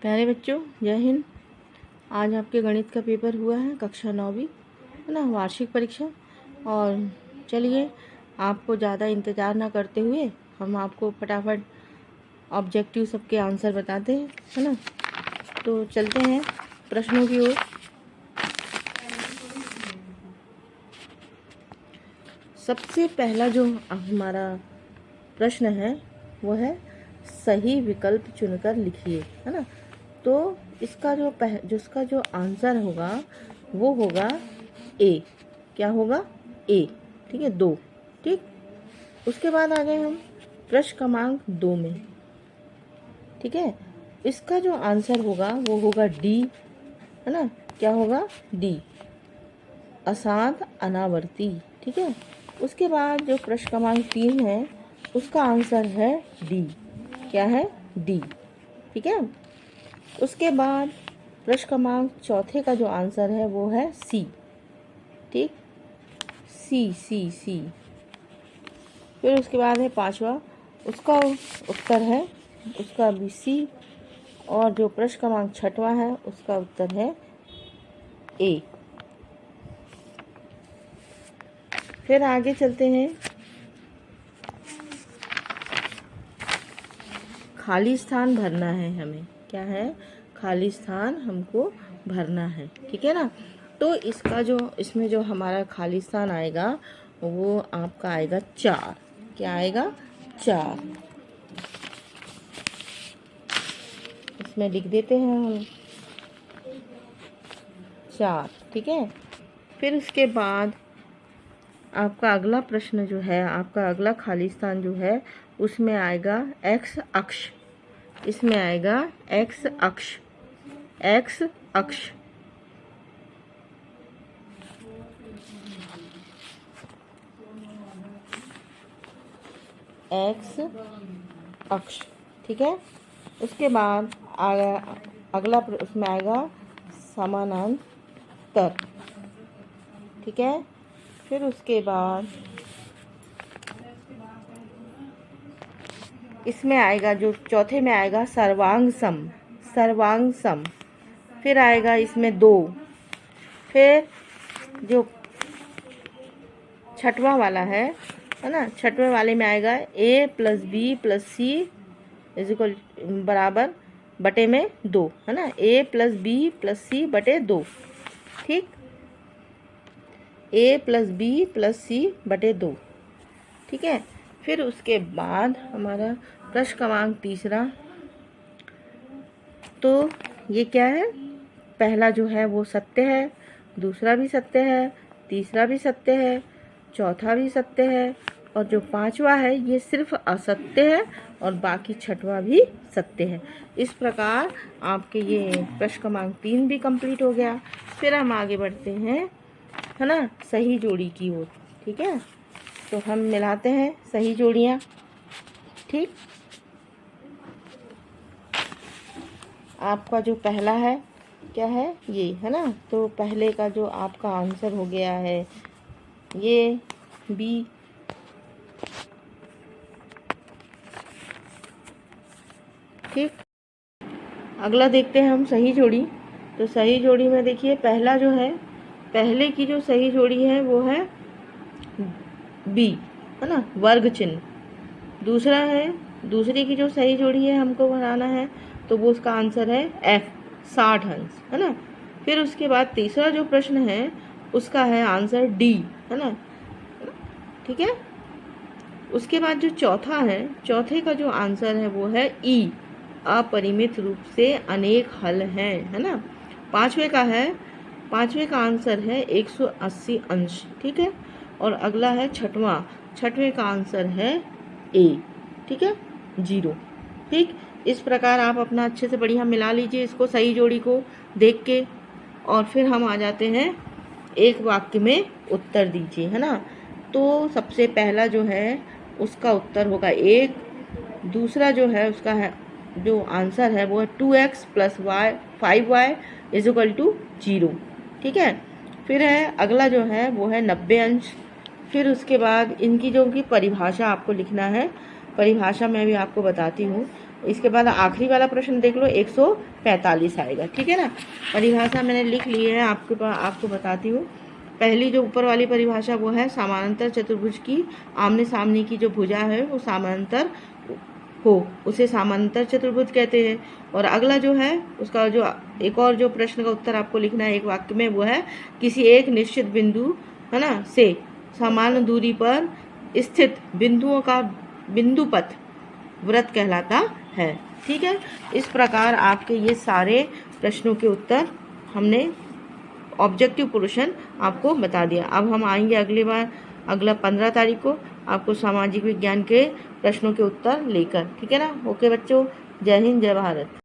प्यारे बच्चों, जय हिंद। आज आपके गणित का पेपर हुआ है, कक्षा 9वीं, है ना, वार्षिक परीक्षा। और चलिए, आपको ज़्यादा इंतज़ार ना करते हुए हम आपको फटाफट ऑब्जेक्टिव सबके आंसर बताते हैं, है ना। तो चलते हैं प्रश्नों की ओर। सबसे पहला जो हमारा प्रश्न है वो है सही विकल्प चुनकर लिखिए, है ना। तो इसका जिसका जो आंसर होगा वो होगा ए। क्या होगा? ए। ठीक है, 2। ठीक। उसके बाद आ गए हम प्रश्न क्रमांक 2 में। ठीक है, इसका जो आंसर होगा वो होगा डी, है ना। क्या होगा? डी, असाध अनावर्ती। ठीक है। उसके बाद जो प्रश्न क्रमांक 3 है उसका आंसर है डी। क्या है? डी। ठीक है। उसके बाद प्रश्न क्रमांक 4 का जो आंसर है वो है सी। ठीक, सी सी सी। फिर उसके बाद है 5वां, उसका उत्तर है, उसका भी सी। और जो प्रश्न क्रमांक 6वां है उसका उत्तर है ए। फिर आगे चलते हैं। खाली स्थान भरना है हमें। क्या है? खाली स्थान हमको भरना है। ठीक है ना। तो इसमें जो हमारा खाली स्थान आएगा वो आपका आएगा 4। क्या आएगा? 4। इसमें लिख देते हैं हम 4। ठीक है। फिर उसके बाद आपका अगला प्रश्न जो है, आपका अगला खाली स्थान जो है उसमें आएगा एक्स अक्ष। इसमें आएगा एक्स अक्ष। एक्स अक्ष। एक्स अक्ष। ठीक है। उसके बाद अगला उसमें आएगा समानांतर। ठीक है। फिर उसके बाद इसमें आएगा, जो चौथे में आएगा सर्वांग सम। सर्वांग सम। फिर आएगा इसमें 2। फिर जो 6वां वाला है ना, 6वें वाले में आएगा a + b + c = बराबर बटे में 2, है ना। a + b + c बटे 2। ठीक, a + b + c बटे 2। ठीक है। फिर उसके बाद हमारा प्रश्न क्रमांक 3, तो ये क्या है? पहला जो है वो सत्य है, दूसरा भी सत्य है, तीसरा भी सत्य है, चौथा भी सत्य है, और जो 5वां है ये सिर्फ असत्य है और बाकी 6वां भी सत्य है। इस प्रकार आपके ये प्रश्न क्रमांक 3 भी कंप्लीट हो गया। फिर हम आगे बढ़ते हैं, है ना, सही जोड़ी की ओर। ठीक है। तो हम मिलाते हैं सही जोड़ियाँ। ठीक। आपका जो पहला है क्या है? ये, है ना। तो पहले का जो आपका आंसर हो गया है ये बी। ठीक। अगला देखते हैं हम सही जोड़ी। तो सही जोड़ी में देखिए, पहला जो है, पहले की जो सही जोड़ी है वो है बी, है ना, वर्ग चिन्ह। दूसरा है, दूसरे की जो सही जोड़ी है हमको बनाना है तो वो उसका आंसर है एफ, 60 अंश, है ना। फिर उसके बाद तीसरा जो प्रश्न है उसका है आंसर डी, है ना। ठीक है। उसके बाद जो चौथा है, चौथे का जो आंसर है वो है ई, अपरिमित रूप से अनेक हल हैं, है ना। पांचवे का है, पांचवे का आंसर है 180 अंश। ठीक है। और अगला है छठवां, छठवें का आंसर है ए। ठीक है, 0। ठीक। इस प्रकार आप अपना अच्छे से बढ़िया मिला लीजिए इसको, सही जोड़ी को देख के, और फिर हम आ जाते हैं एक वाक्य में उत्तर दीजिए, है ना। तो सबसे पहला जो है उसका उत्तर होगा 1। दूसरा जो है उसका है, जो आंसर है वो है 2x + y 5y = 0। ठीक है। फिर है अगला जो है वो है 90 अंश। फिर उसके बाद इनकी जो की परिभाषा आपको लिखना है, परिभाषा मैं भी आपको बताती हूँ। इसके बाद आखिरी वाला प्रश्न देख लो, 145 आएगा। ठीक है ना। परिभाषा मैंने लिख ली है, आपको बताती हूँ। पहली जो ऊपर वाली परिभाषा वो है समानांतर चतुर्भुज की आमने सामने की जो भुजा है वो समानांतर हो उसे समांतर चतुर्भुज कहते हैं। और अगला जो है उसका जो एक और जो प्रश्न का उत्तर आपको लिखना है एक वाक्य में, वो है किसी एक निश्चित बिंदु है ना से समान दूरी पर स्थित बिंदुओं का बिंदुपथ वृत्त कहलाता है। ठीक है। इस प्रकार आपके ये सारे प्रश्नों के उत्तर हमने ऑब्जेक्टिव पोर्शन आपको बता दिया। अब हम आएंगे अगली बार अगला 15 तारीख को आपको सामाजिक विज्ञान के प्रश्नों के उत्तर लेकर। ठीक है ना। ओके बच्चों, जय हिंद जय भारत।